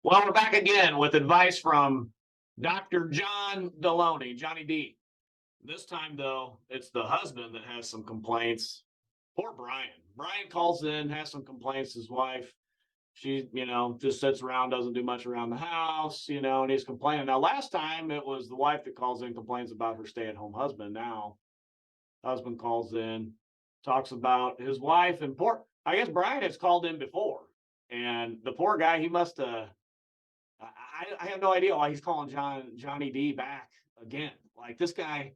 Well, we're back again with advice from Dr. John Delony, Johnny D. This time, though, it's the husband that has some complaints. Poor Brian. Brian calls in, has some complaints. His wife, she, just sits around, doesn't do much around the house, and he's complaining. Now, last time it was the wife that calls in, complains about her stay at home husband. Now, husband calls in, talks about his wife, and I guess Brian has called in before. And the poor guy, he must have I have no idea why he's calling Johnny D back again. Like this guy,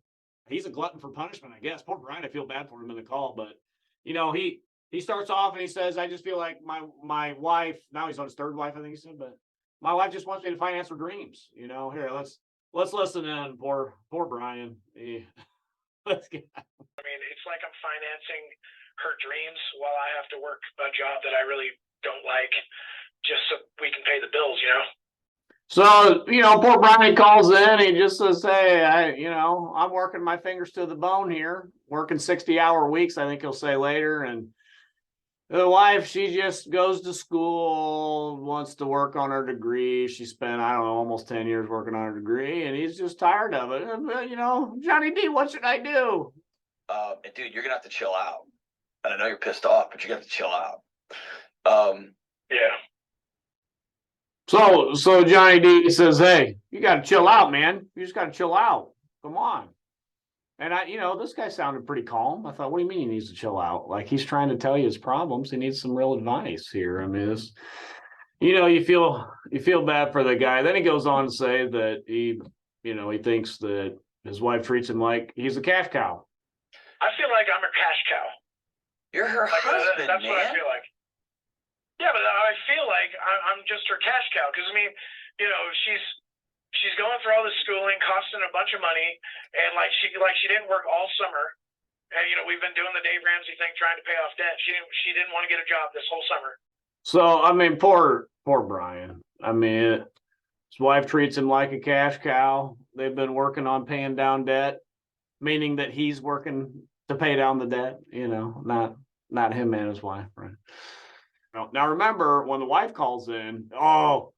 he's a glutton for punishment, I guess. Poor Brian, I feel bad for him in the call, but he starts off and he says, "I just feel like my wife." Now he's on his third wife, I think he said, but my wife just wants me to finance her dreams. Here let's listen in. Poor Brian. Let's get. I mean, it's like I'm financing her dreams while I have to work a job that I really don't like, just so we can pay the bills. So, poor Brian calls in. He just says, "Hey, I'm working my fingers to the bone here, working 60-hour weeks," I think he'll say later. And the wife, she just goes to school, wants to work on her degree. She spent, I don't know, almost 10 years working on her degree, and he's just tired of it. Johnny D, what should I do? Dude, you're going to have to chill out. And I know you're pissed off, but you have to chill out. Yeah. So Johnny D says, "Hey, you got to chill out, man. You just got to chill out. Come on." And this guy sounded pretty calm. I thought, what do you mean he needs to chill out? Like he's trying to tell you his problems. He needs some real advice here. I mean, you feel bad for the guy. Then he goes on to say that he thinks that his wife treats him like he's a cash cow. I feel like I'm a cash cow. You're her husband, that's man. What I feel like. Yeah, but I feel like I'm just her cash cow because she's going through all this schooling, costing a bunch of money, and she didn't work all summer, and we've been doing the Dave Ramsey thing, trying to pay off debt. She didn't want to get a job this whole summer. So I mean, poor Brian. I mean, his wife treats him like a cash cow. They've been working on paying down debt, meaning that he's working to pay down the debt. Not him and his wife, right? Now remember, when the wife calls in, oh,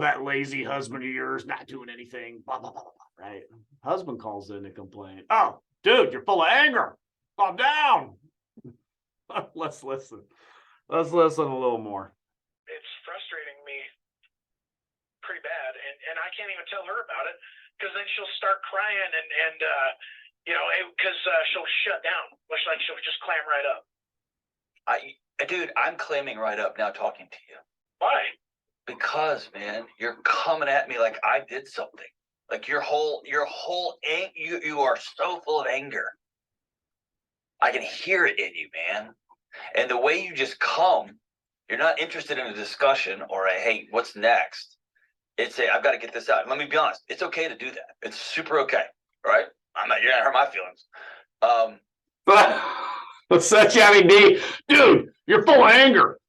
that lazy husband of yours not doing anything, blah, blah, blah, blah, right? Husband calls in to complain. "Oh, dude, you're full of anger. Calm down." Let's listen. Let's listen a little more. It's frustrating me pretty bad, and I can't even tell her about it because then she'll start crying and because she'll shut down. Like she'll just clam right up. Dude, I'm clamming right up now talking to you. Why? Because, man, you're coming at me like I did something. Like you are so full of anger. I can hear it in you, man. And the way you just come, you're not interested in a discussion or hey, what's next? It's I've got to get this out. Let me be honest. It's okay to do that. It's super okay, right? You're not hurt my feelings. What's that, Johnny D? Dude, you're full of anger.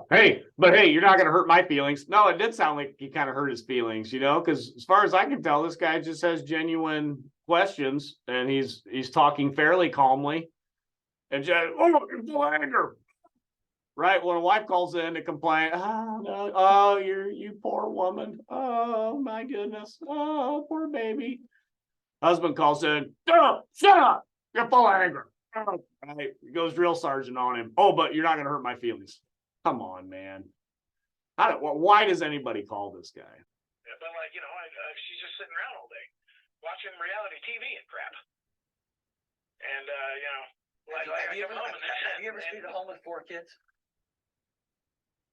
Hey, you're not going to hurt my feelings. No, it did sound like he kind of hurt his feelings, because as far as I can tell, this guy just has genuine questions, and he's talking fairly calmly. And just, you're full of anger. Right? When a wife calls in to complain, you poor woman. Oh, my goodness. Oh, poor baby. Husband calls in, shut up. You're full of anger. Right. He goes drill sergeant on him. "Oh, but you're not going to hurt my feelings." Come on, man. Why does anybody call this guy? Yeah, but she's just sitting around all day watching reality TV and crap. And have you ever stayed at home with 4 kids?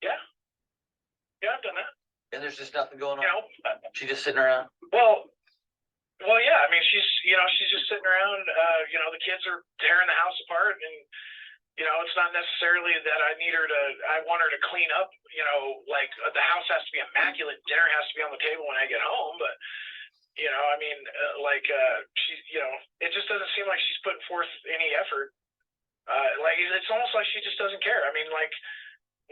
Yeah, I've done that. And there's just nothing going on. She's just sitting around. Well, yeah. I mean, she's just sitting around. The kids are tearing the house apart, and it's not necessarily that I want her to clean up. The house has to be immaculate. Dinner has to be on the table when I get home. But it just doesn't seem like she's putting forth any effort. It's almost like she just doesn't care. I mean,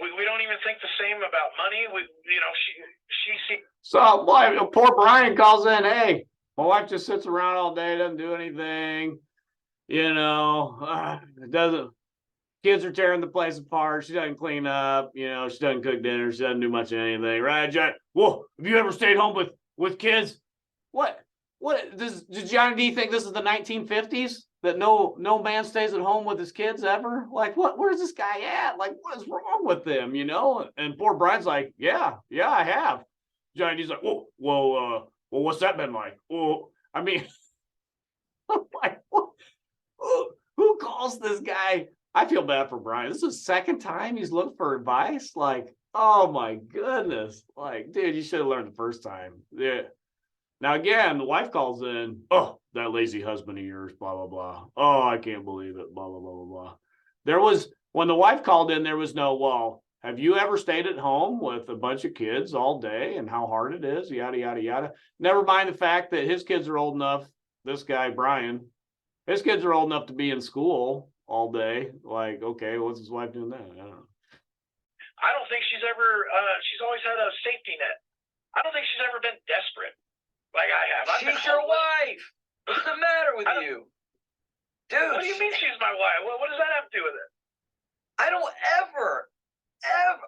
we don't even think the same about money. She sees. So, boy, poor Brian calls in, "Hey, my wife just sits around all day, doesn't do anything. It doesn't Kids are tearing the place apart. She doesn't clean up. She doesn't cook dinner. She doesn't do much of anything, right, John? Whoa, have you ever stayed home with kids? What? Does Johnny D think this is the 1950s? That no man stays at home with his kids ever? Like, where's this guy at? Like, what is wrong with them? And poor Brian's like, yeah, I have. Johnny D's like, well, what's that been like? Well, I mean, like, who calls this guy? I feel bad for Brian. This is the second time he's looked for advice. Like, oh my goodness. Like, dude, you should have learned the first time. Yeah. Now, again, the wife calls in, oh, that lazy husband of yours, blah, blah, blah. Oh, I can't believe it, blah, blah, blah, blah, blah. When the wife called in, there was no, well, have you ever stayed at home with a bunch of kids all day and how hard it is, yada, yada, yada. Never mind the fact that his kids are old enough, this guy, Brian, his kids are old enough to be in school all day. Like, okay, what's his wife doing then? I don't know. I don't think she's always had a safety net. I don't think she's ever been desperate like I have. She's your wife. What's the matter with you? Dude. What do you mean she's my wife? What does that have to do with it? I don't ever,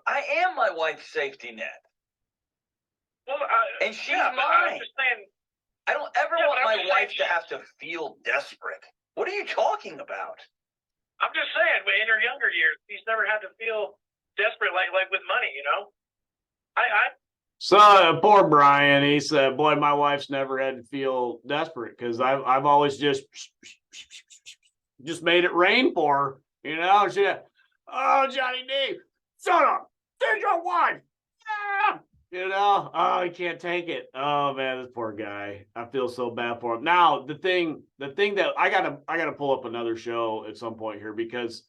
I am my wife's safety net. Well, and she's mine. I'm just saying, I don't ever want my wife to have to feel desperate. What are you talking about? I'm just saying, in her younger years, she's never had to feel desperate like with money, So poor Brian, he said, boy, my wife's never had to feel desperate because I've always just made it rain for her. She, oh, Johnny D, shut up. There's your wife. Ah! Oh, I can't take it. Oh man, this poor guy. I feel so bad for him. Now, the thing that I gotta pull up another show at some point here because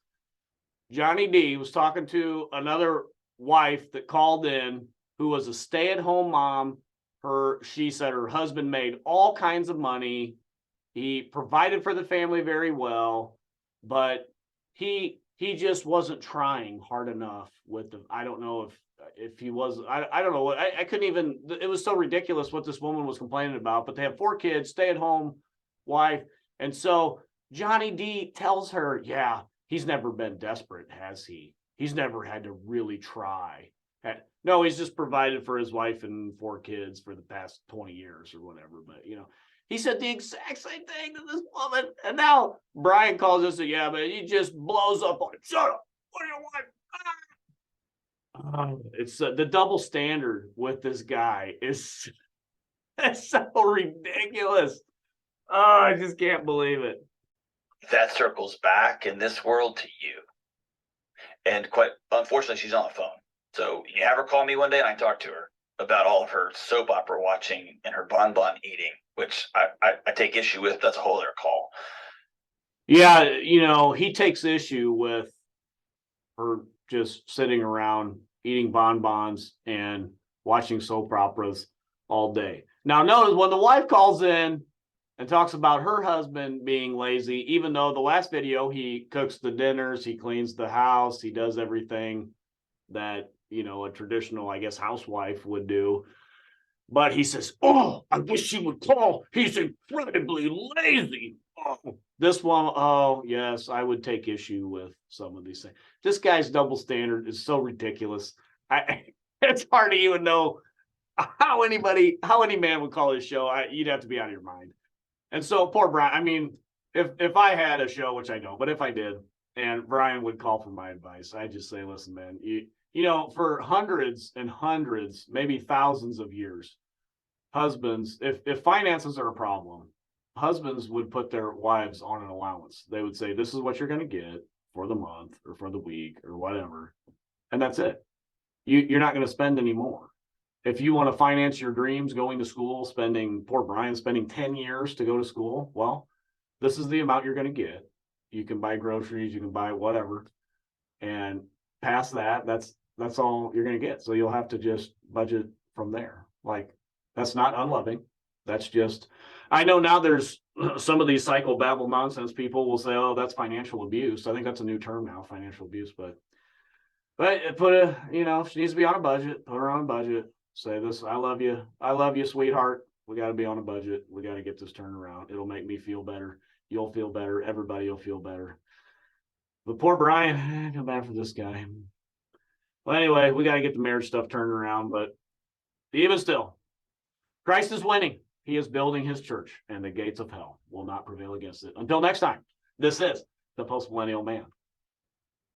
Johnny D was talking to another wife that called in who was a stay-at-home mom. She said her husband made all kinds of money. He provided for the family very well, but he just wasn't trying hard enough with them. I don't know if he was, I don't know what, I couldn't even, it was so ridiculous what this woman was complaining about, but they have 4 kids, stay-at-home wife. And so Johnny D tells her, yeah, he's never been desperate, has he? He's never had to really try. No, he's just provided for his wife and 4 kids for the past 20 years or whatever. But, he said the exact same thing to this woman. And now Brian calls us, yeah, but he just blows up on it. Shut up. What do you want? It's the double standard with this guy is so ridiculous. Oh, I just can't believe it. That circles back in this world to you. And quite unfortunately, she's on the phone. So you have her call me one day and I talk to her about all of her soap opera watching and her bonbon eating, which I take issue with. That's a whole other call. Yeah, he takes issue with her just sitting around eating bonbons and watching soap operas all day. Now, notice when the wife calls in and talks about her husband being lazy, even though the last video he cooks the dinners, he cleans the house, he does everything that, a traditional, I guess, housewife would do. But he says, oh, I wish she would call. He's incredibly lazy. Oh, this one, oh, yes, I would take issue with some of these things. This guy's double standard is so ridiculous. It's hard to even know how any man would call this show. You'd have to be out of your mind. And so poor Brian, I mean, if I had a show, which I don't, but if I did, and Brian would call for my advice, I'd just say, listen, man, for hundreds and hundreds, maybe thousands of years, husbands, if finances are a problem, husbands would put their wives on an allowance. They would say, this is what you're going to get for the month or for the week or whatever. And that's it. You're not going to spend any more. If you want to finance your dreams, going to school, poor Brian spending 10 years to go to school, well, this is the amount you're going to get. You can buy groceries, you can buy whatever. And past that, that's all you're going to get. So you'll have to just budget from there. Like, that's not unloving. That's just, I know now there's some of these psychobabble nonsense people will say, oh, that's financial abuse. I think that's a new term now, financial abuse. But she needs to be on a budget, put her on a budget, say this, I love you, sweetheart. We got to be on a budget. We got to get this turned around. It'll make me feel better. You'll feel better. Everybody will feel better. But poor Brian, I feel bad for this guy. Well, anyway, we got to get the marriage stuff turned around, but even still, Christ is winning. He is building his church, and the gates of hell will not prevail against it. Until next time, this is the Post Millennial Man.